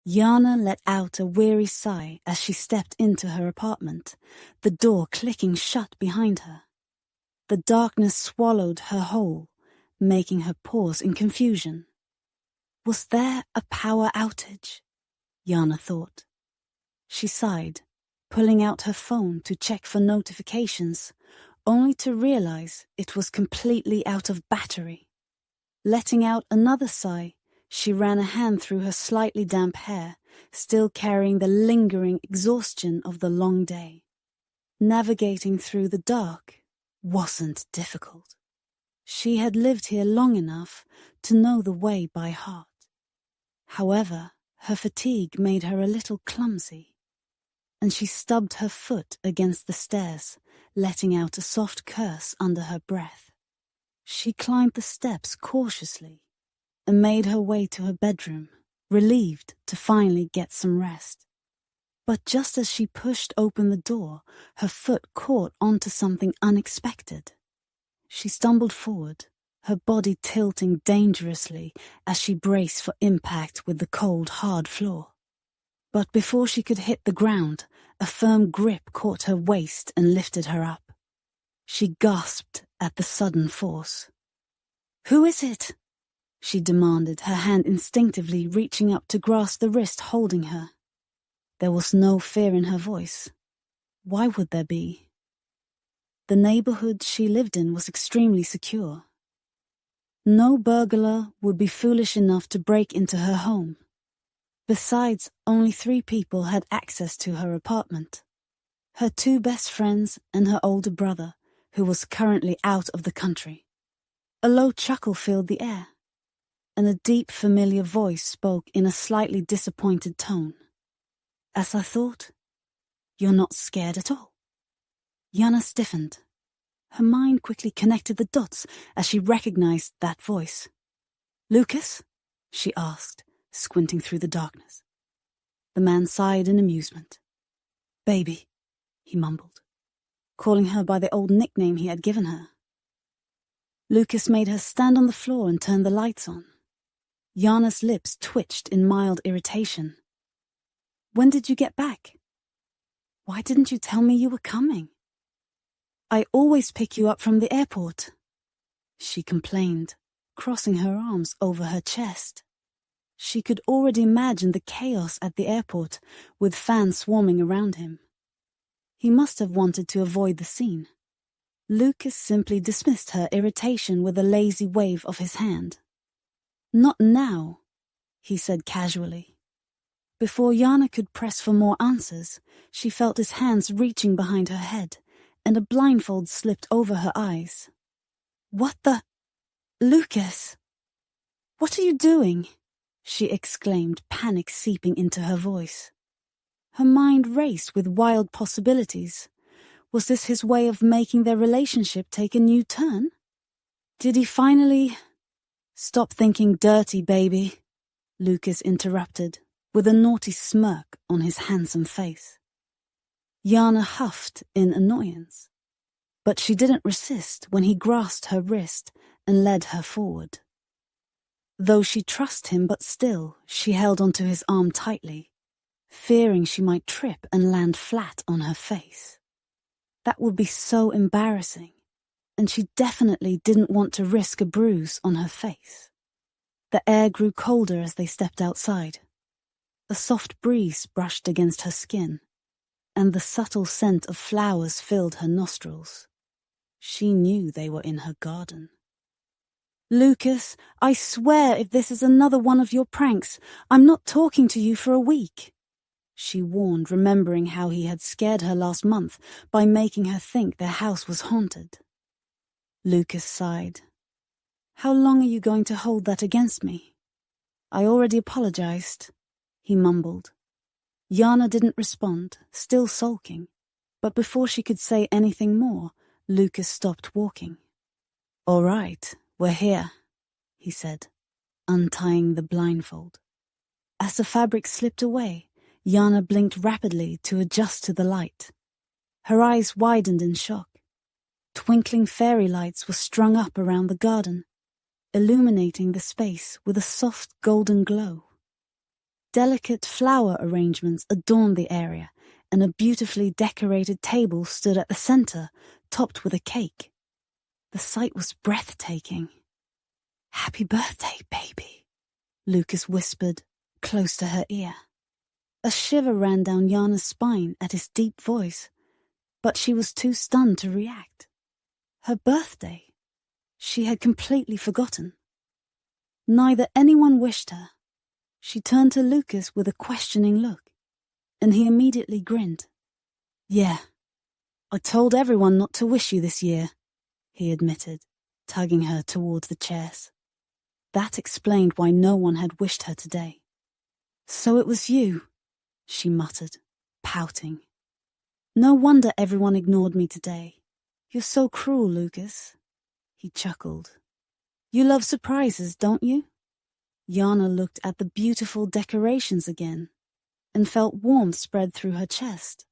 Yana let out a weary sigh as she stepped into her apartment, the door clicking shut behind her. The darkness swallowed her whole, making her pause in confusion. Was there a power outage? Yana thought. She sighed, pulling out her phone to check for notifications, only to realize it was completely out of battery. Letting out another sigh, she ran a hand through her slightly damp hair, still carrying the lingering exhaustion of the long day. Navigating through the dark wasn't difficult. She had lived here long enough to know the way by heart. However, her fatigue made her a little clumsy, and she stubbed her foot against the stairs, letting out a soft curse under her breath. She climbed the steps cautiously and made her way to her bedroom, relieved to finally get some rest. But just as she pushed open the door, her foot caught onto something unexpected. She stumbled forward, her body tilting dangerously as she braced for impact with the cold, hard floor. But before she could hit the ground, a firm grip caught her waist and lifted her up. She gasped at the sudden force. "Who is it?" she demanded, her hand instinctively reaching up to grasp the wrist holding her. There was no fear in her voice. Why would there be? The neighborhood she lived in was extremely secure. No burglar would be foolish enough to break into her home. Besides, only 3 people had access to her apartment. Her 2 best friends and her older brother, who was currently out of the country. A low chuckle filled the air, and a deep, familiar voice spoke in a slightly disappointed tone. "As I thought, you're not scared at all." Yana stiffened. Her mind quickly connected the dots as she recognized that voice. "Lucas?" she asked, squinting through the darkness. The man sighed in amusement. "Baby," he mumbled, calling her by the old nickname he had given her. Lucas made her stand on the floor and turn the lights on. Yana's lips twitched in mild irritation. "When did you get back? Why didn't you tell me you were coming? I always pick you up from the airport," she complained, crossing her arms over her chest. She could already imagine the chaos at the airport, with fans swarming around him. He must have wanted to avoid the scene. Lucas simply dismissed her irritation with a lazy wave of his hand. "Not now," he said casually. Before Yana could press for more answers, she felt his hands reaching behind her head, and a blindfold slipped over her eyes. "What the... Lucas! What are you doing?" she exclaimed, panic seeping into her voice. Her mind raced with wild possibilities. Was this his way of making their relationship take a new turn? Did he finally... "Stop thinking dirty, baby," Lucas interrupted, with a naughty smirk on his handsome face. Yana huffed in annoyance, but she didn't resist when he grasped her wrist and led her forward. Though she trusted him, but still, she held onto his arm tightly, fearing she might trip and land flat on her face. That would be so embarrassing, and she definitely didn't want to risk a bruise on her face. The air grew colder as they stepped outside. A soft breeze brushed against her skin, and the subtle scent of flowers filled her nostrils. She knew they were in her garden. "Lucas, I swear if this is another one of your pranks, I'm not talking to you for a week," she warned, remembering how he had scared her last month by making her think their house was haunted. Lucas sighed. "How long are you going to hold that against me?" "I already apologized," he mumbled. Yana didn't respond, still sulking, but before she could say anything more, Lucas stopped walking. "All right, we're here," he said, untying the blindfold. As the fabric slipped away, Yana blinked rapidly to adjust to the light. Her eyes widened in shock. Twinkling fairy lights were strung up around the garden, illuminating the space with a soft golden glow. Delicate flower arrangements adorned the area, and a beautifully decorated table stood at the center, topped with a cake. The sight was breathtaking. "Happy birthday, baby," Lucas whispered, close to her ear. A shiver ran down Yana's spine at his deep voice, but she was too stunned to react. Her birthday? She had completely forgotten. Neither anyone wished her. She turned to Lucas with a questioning look, and he immediately grinned. "Yeah, I told everyone not to wish you this year," he admitted, tugging her towards the chairs. That explained why no one had wished her today. "So it was you," she muttered, pouting. "No wonder everyone ignored me today. You're so cruel, Lucas." He chuckled. "You love surprises, don't you?" Yana looked at the beautiful decorations again and felt warmth spread through her chest.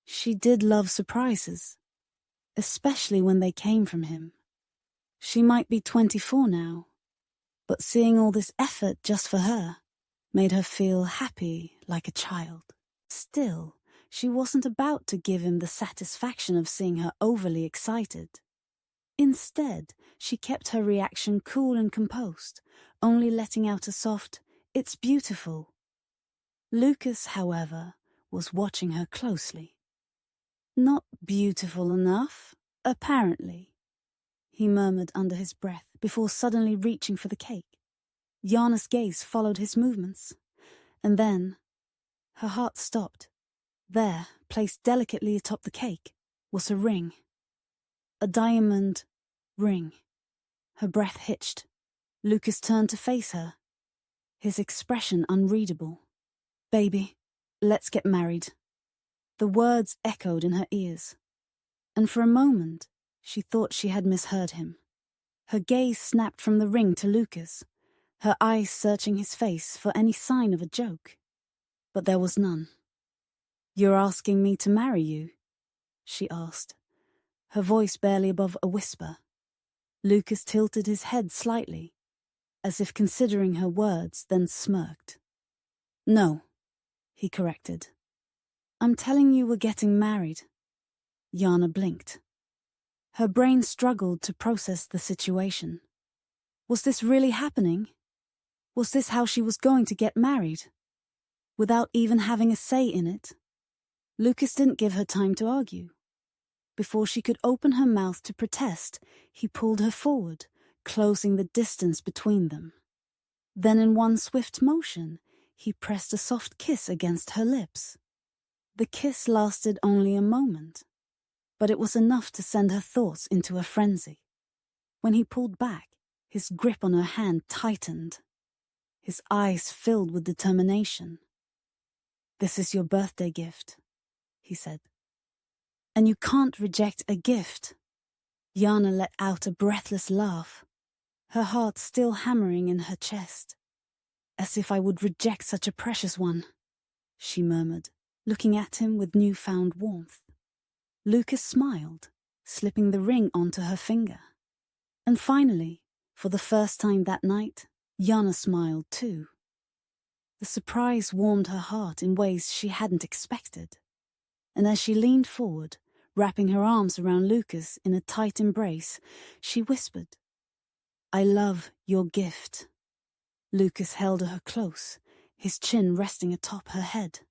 She did love surprises, especially when they came from him. She might be 24 now, but seeing all this effort just for her made her feel happy like a child. Still, she wasn't about to give him the satisfaction of seeing her overly excited. Instead, she kept her reaction cool and composed, only letting out a soft, "It's beautiful." Lucas, however, was watching her closely. "Not beautiful enough, apparently," he murmured under his breath before suddenly reaching for the cake. Yana's gaze followed his movements, and then her heart stopped. There, placed delicately atop the cake, was a ring. A diamond ring. Her breath hitched. Lucas turned to face her, his expression unreadable. "Baby, let's get married." The words echoed in her ears, and for a moment she thought she had misheard him. Her gaze snapped from the ring to Lucas, her eyes searching his face for any sign of a joke. But there was none. "You're asking me to marry you?" she asked, her voice barely above a whisper. Lucas tilted his head slightly, as if considering her words, then smirked. "No," he corrected. "I'm telling you we're getting married." Yana blinked. Her brain struggled to process the situation. Was this really happening? Was this how she was going to get married? Without even having a say in it? Lucas didn't give her time to argue. Before she could open her mouth to protest, he pulled her forward, closing the distance between them. Then in one swift motion, he pressed a soft kiss against her lips. The kiss lasted only a moment, but it was enough to send her thoughts into a frenzy. When he pulled back, his grip on her hand tightened. His eyes filled with determination. "This is your birthday gift," he said. "And you can't reject a gift." Yana let out a breathless laugh, her heart still hammering in her chest. "As if I would reject such a precious one," she murmured, looking at him with newfound warmth. Lucas smiled, slipping the ring onto her finger. And finally, for the first time that night, Yana smiled too. The surprise warmed her heart in ways she hadn't expected. And as she leaned forward, wrapping her arms around Lucas in a tight embrace, she whispered, "I love your gift." Lucas held her close, his chin resting atop her head.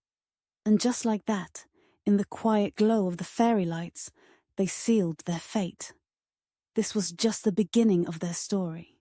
And just like that, in the quiet glow of the fairy lights, they sealed their fate. This was just the beginning of their story.